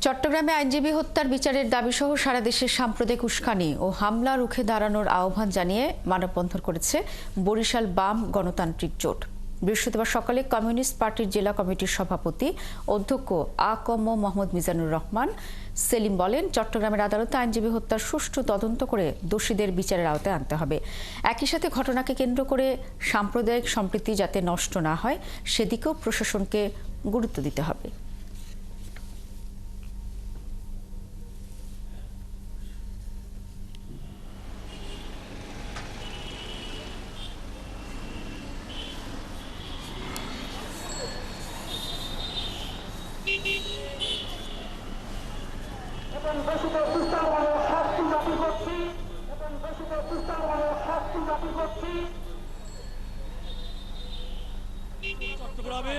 চট্টগ্রামে আইনজীবী হত্যার বিচারের দাবিসহ সারা দেশে সাম্প্রদায়িক উস্কানি ও হামলা রুখে দাঁড়ানোর আহ্বান জানিয়ে মানববন্ধন করেছে বরিশাল বাম গণতান্ত্রিক জোট। বৃহস্পতিবার সকালে কমিউনিস্ট পার্টির জেলা কমিটির সভাপতি অধ্যক্ষ আ.ক.ম মোহাম্মদ মিজানুর রহমান সেলিম বলেন, চট্টগ্রামের আদালতে আইনজীবী হত্যার সুষ্ঠু তদন্ত করে দোষীদের বিচারের আওতায় আনতে হবে। একই সাথে ঘটনাকে কেন্দ্র করে সাম্প্রদায়িক সম্প্রীতি যাতে নষ্ট না হয় সেদিকেও প্রশাসনকে গুরুত্ব দিতে হবে। চট্টগ্রামে